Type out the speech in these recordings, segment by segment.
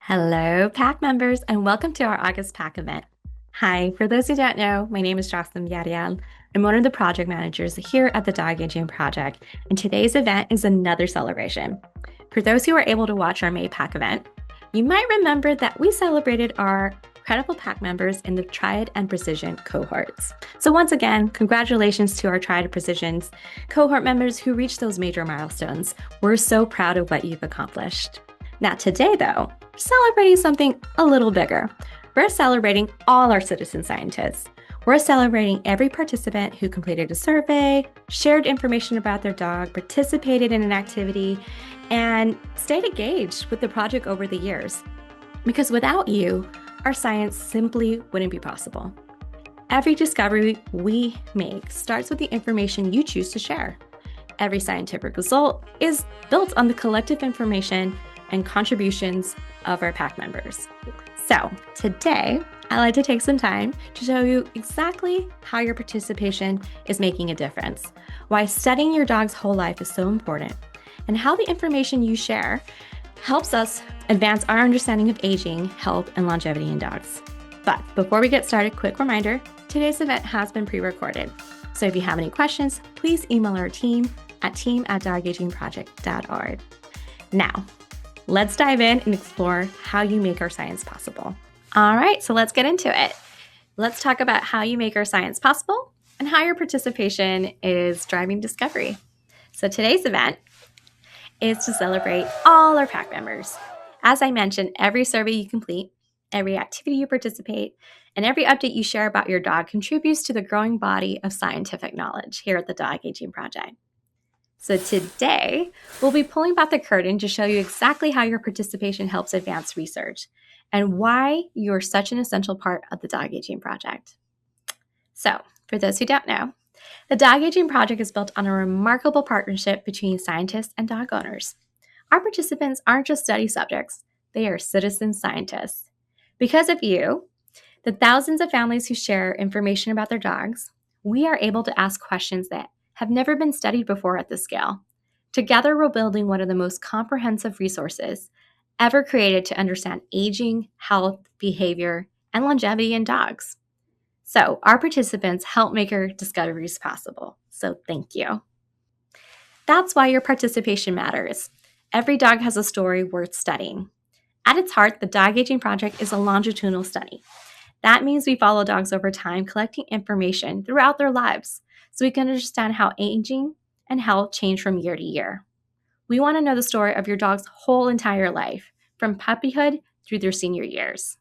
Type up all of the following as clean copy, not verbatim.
Hello, PAC members, and welcome to our August PAC event. Hi, for those who don't know, my name is Jocelyn Yadial. I'm one of the project managers here at the Dog Aging Project, and today's event is another celebration. For those who were able to watch our May PAC event, you might remember that we celebrated our incredible PAC members in the Triad and Precision cohorts. So once again, congratulations to our Triad and Precisions cohort members who reached those major milestones. We're so proud of what you've accomplished. Now today, though, we're celebrating something a little bigger. We're celebrating all our citizen scientists. We're celebrating every participant who completed a survey, shared information about their dog, participated in an activity, and stayed engaged with the project over the years. Because without you, our science simply wouldn't be possible. Every discovery we make starts with the information you choose to share. Every scientific result is built on the collective information and contributions of our PAC members. So today, I'd like to take some time to show you exactly how your participation is making a difference, why studying your dog's whole life is so important, and how the information you share helps us advance our understanding of aging, health, and longevity in dogs. But before we get started, quick reminder, today's event has been pre-recorded. So if you have any questions, please email our team at team@dogagingproject.org. Now, let's dive in and explore how you make our science possible. All right, so let's get into it. Let's talk about how you make our science possible and how your participation is driving discovery. So today's event is to celebrate all our PAC members. As I mentioned, every survey you complete, every activity you participate, and every update you share about your dog contributes to the growing body of scientific knowledge here at the Dog Aging Project. So today, we'll be pulling back the curtain to show you exactly how your participation helps advance research and why you're such an essential part of the Dog Aging Project. So, for those who don't know, the Dog Aging Project is built on a remarkable partnership between scientists and dog owners. Our participants aren't just study subjects, they are citizen scientists. Because of you, the thousands of families who share information about their dogs, we are able to ask questions that have never been studied before at this scale. Together, we're building one of the most comprehensive resources ever created to understand aging, health, behavior, and longevity in dogs. So our participants help make our discoveries possible. So thank you. That's why your participation matters. Every dog has a story worth studying. At its heart, the Dog Aging Project is a longitudinal study. That means we follow dogs over time, collecting information throughout their lives, so we can understand how aging and health change from year to year. We want to know the story of your dog's whole entire life, from puppyhood through their senior years.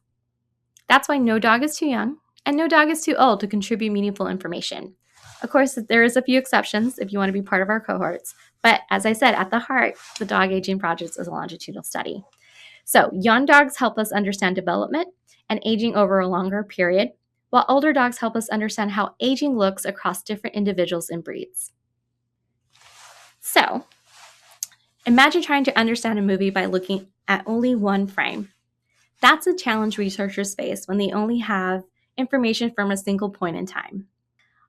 That's why no dog is too young and no dog is too old to contribute meaningful information. Of course, there is a few exceptions if you want to be part of our cohorts, but as I said, at the heart, the Dog Aging Project is a longitudinal study. So young dogs help us understand development and aging over a longer period, while older dogs help us understand how aging looks across different individuals and breeds. So, imagine trying to understand a movie by looking at only one frame. That's a challenge researchers face when they only have information from a single point in time.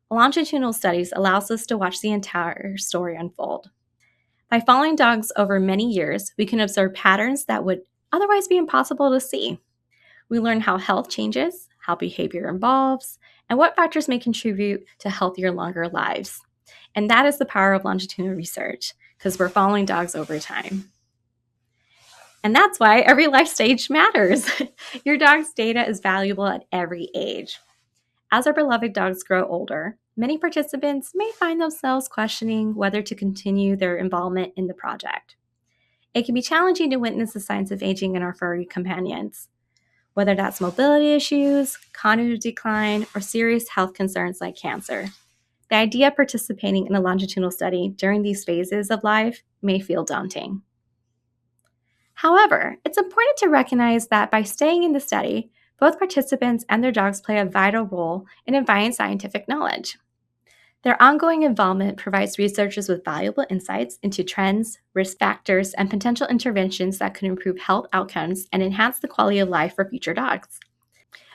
Longitudinal studies allows us to watch the entire story unfold. By following dogs over many years, we can observe patterns that would otherwise be impossible to see. We learn how health changes, how behavior evolves, and what factors may contribute to healthier, longer lives. And that is the power of longitudinal research, because we're following dogs over time. And that's why every life stage matters. Your dog's data is valuable at every age. As our beloved dogs grow older, many participants may find themselves questioning whether to continue their involvement in the project. It can be challenging to witness the signs of aging in our furry companions, whether that's mobility issues, cognitive decline, or serious health concerns like cancer. The idea of participating in a longitudinal study during these phases of life may feel daunting. However, it's important to recognize that by staying in the study, both participants and their dogs play a vital role in advancing scientific knowledge. Their ongoing involvement provides researchers with valuable insights into trends, risk factors, and potential interventions that could improve health outcomes and enhance the quality of life for future dogs.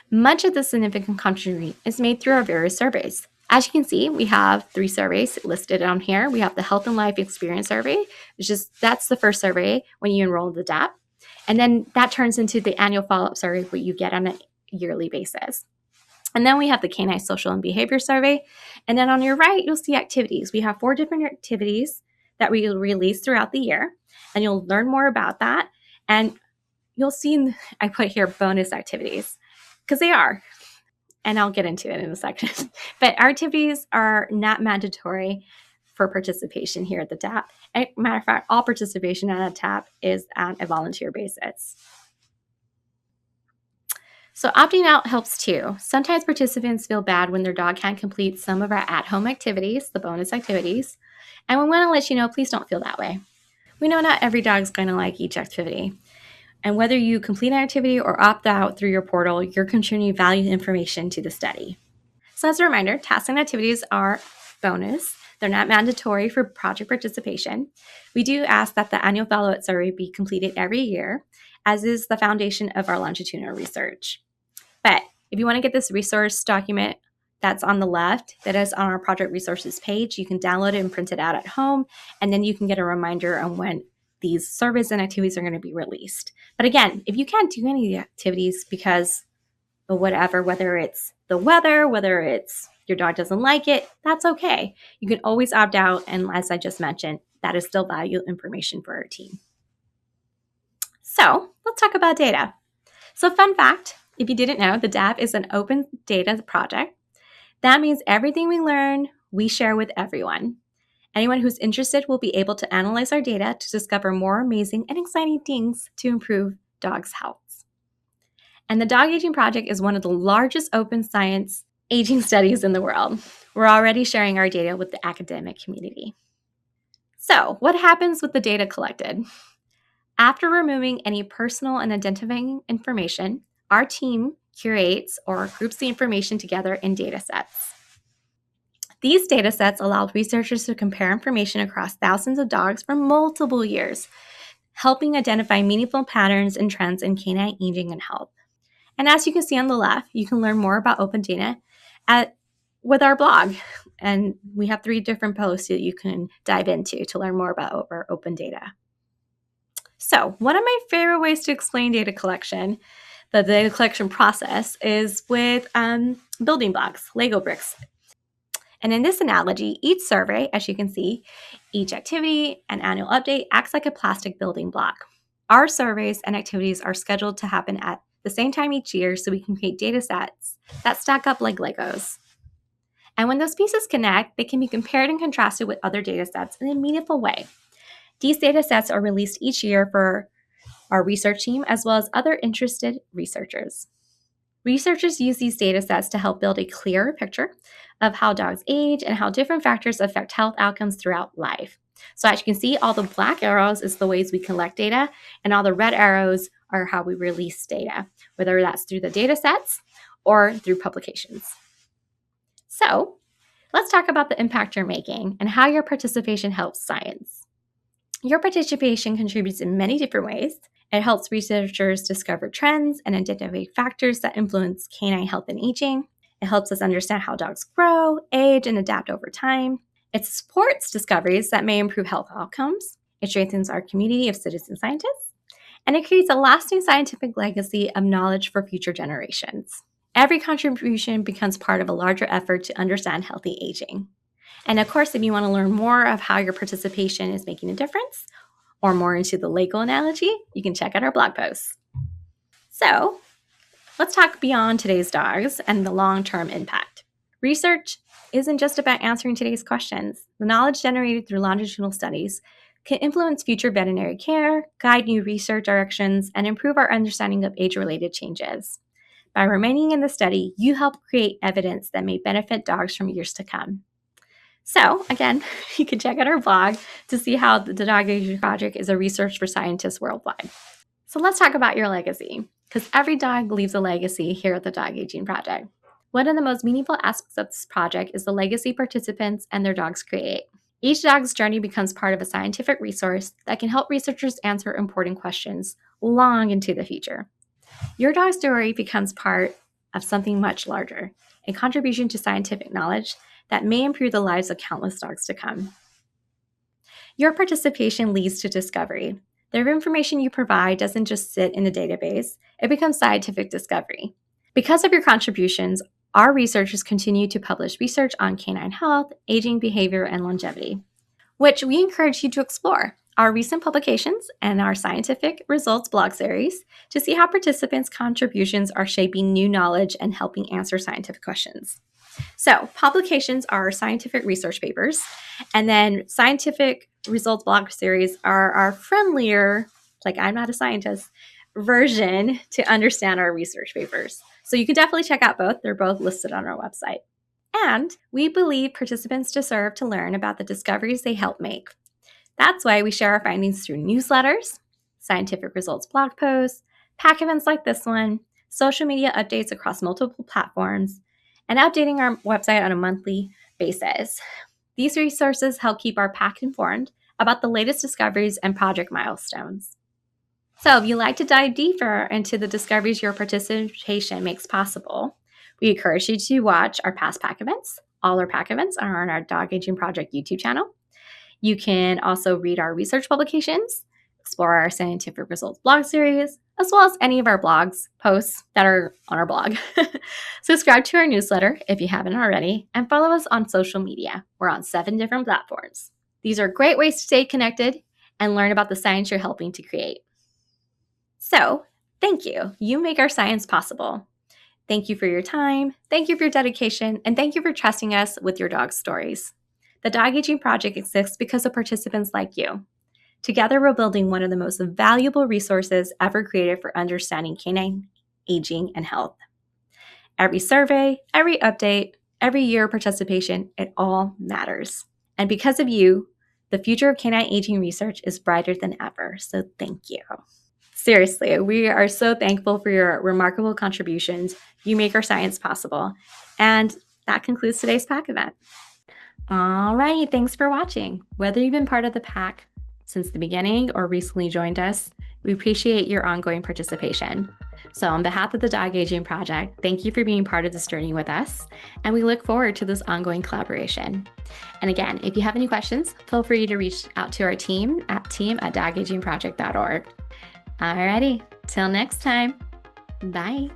Much of the significant contribution is made through our various surveys. As you can see, we have 3 surveys listed on here. We have the Health and Life Experience Survey, that's the first survey when you enroll in the DAP. And then that turns into the annual follow-up survey, what you get on a yearly basis. And then we have the canine social and behavior survey. And then on your right, you'll see activities. We have 4 different activities that we release throughout the year, and you'll learn more about that. And you'll see, I put here bonus activities, because they are. And I'll get into it in a second. But our activities are not mandatory for participation here at the TAP. And matter of fact, all participation at a TAP is on a volunteer basis. So opting out helps too. Sometimes participants feel bad when their dog can't complete some of our at-home activities, the bonus activities, and we want to let you know, please don't feel that way. We know not every dog's going to like each activity, and whether you complete an activity or opt out through your portal, you're contributing valuable information to the study. So as a reminder, tasks and activities are bonus. They're not mandatory for project participation. We do ask that the annual follow-up survey be completed every year, as is the foundation of our longitudinal research. But if you want to get this resource document that's on the left, that is on our project resources page, you can download it and print it out at home, and then you can get a reminder on when these surveys and activities are going to be released. But again, if you can't do any of the activities because of whatever, whether it's the weather, whether it's your dog doesn't like it, that's okay. You can always opt out, and as I just mentioned, that is still valuable information for our team. So let's talk about data. So fun fact, if you didn't know, the DAP is an open data project. That means everything we learn, we share with everyone. Anyone who's interested will be able to analyze our data to discover more amazing and exciting things to improve dogs' health. And the Dog Aging Project is one of the largest open science aging studies in the world. We're already sharing our data with the academic community. So, what happens with the data collected? After removing any personal and identifying information, our team curates or groups the information together in data sets. These data sets allow researchers to compare information across thousands of dogs for multiple years, helping identify meaningful patterns and trends in canine aging and health. And as you can see on the left, you can learn more about open data with our blog. And we have 3 different posts that you can dive into to learn more about our open data. So one of my favorite ways to explain data collection, the data collection process, is with building blocks, Lego bricks. And in this analogy, each survey, as you can see, each activity and annual update acts like a plastic building block. Our surveys and activities are scheduled to happen at the same time each year, so we can create data sets that stack up like Legos. And when those pieces connect, they can be compared and contrasted with other data sets in a meaningful way. These data sets are released each year for our research team, as well as other interested researchers. Researchers use these data sets to help build a clearer picture of how dogs age and how different factors affect health outcomes throughout life. So as you can see, all the black arrows is the ways we collect data, and all the red arrows are how we release data, whether that's through the data sets or through publications. So let's talk about the impact you're making and how your participation helps science. Your participation contributes in many different ways. It helps researchers discover trends and identify factors that influence canine health and aging. It helps us understand how dogs grow, age, and adapt over time. It supports discoveries that may improve health outcomes. It strengthens our community of citizen scientists. And it creates a lasting scientific legacy of knowledge for future generations. Every contribution becomes part of a larger effort to understand healthy aging. And of course, if you want to learn more of how your participation is making a difference, or more into the Lego analogy, you can check out our blog posts. So let's talk beyond today's dogs and the long-term impact. Research isn't just about answering today's questions. The knowledge generated through longitudinal studies can influence future veterinary care, guide new research directions, and improve our understanding of age-related changes. By remaining in the study, you help create evidence that may benefit dogs from years to come. So again, you can check out our blog to see how the Dog Aging Project is a research for scientists worldwide. So let's talk about your legacy, because every dog leaves a legacy here at the Dog Aging Project. One of the most meaningful aspects of this project is the legacy participants and their dogs create. Each dog's journey becomes part of a scientific resource that can help researchers answer important questions long into the future. Your dog's story becomes part of something much larger, a contribution to scientific knowledge that may improve the lives of countless dogs to come. Your participation leads to discovery. The information you provide doesn't just sit in a database, it becomes scientific discovery. Because of your contributions, our researchers continue to publish research on canine health, aging behavior, and longevity, which we encourage you to explore our recent publications and our scientific results blog series to see how participants' contributions are shaping new knowledge and helping answer scientific questions. So, publications are scientific research papers, and then scientific results blog series are our friendlier, like I'm not a scientist, version to understand our research papers. So, you can definitely check out both. They're both listed on our website. And we believe participants deserve to learn about the discoveries they help make. That's why we share our findings through newsletters, scientific results blog posts, pack events like this one, social media updates across multiple platforms, and updating our website on a monthly basis. These resources help keep our pack informed about the latest discoveries and project milestones. So if you'd like to dive deeper into the discoveries your participation makes possible, we encourage you to watch our past pack events. All our pack events are on our Dog Aging Project YouTube channel. You can also read our research publications, explore our scientific results blog series, as well as any of our blogs posts that are on our blog. Subscribe to our newsletter if you haven't already, and follow us on social media. We're on 7 different platforms. These are great ways to stay connected and learn about the science you're helping to create. So, thank you. You make our science possible. Thank you for your time, thank you for your dedication, and thank you for trusting us with your dog's stories. The Dog Aging Project exists because of participants like you. Together, we're building one of the most valuable resources ever created for understanding canine aging and health. Every survey, every update, every year of participation, it all matters. And because of you, the future of canine aging research is brighter than ever. So thank you. Seriously, we are so thankful for your remarkable contributions. You make our science possible. And that concludes today's pack event. All right, thanks for watching. Whether you've been part of the pack since the beginning or recently joined us, we appreciate your ongoing participation. So on behalf of the Dog Aging Project, thank you for being part of this journey with us, and we look forward to this ongoing collaboration. And again, if you have any questions, feel free to reach out to our team at dogagingproject.org. Alrighty, till next time, bye.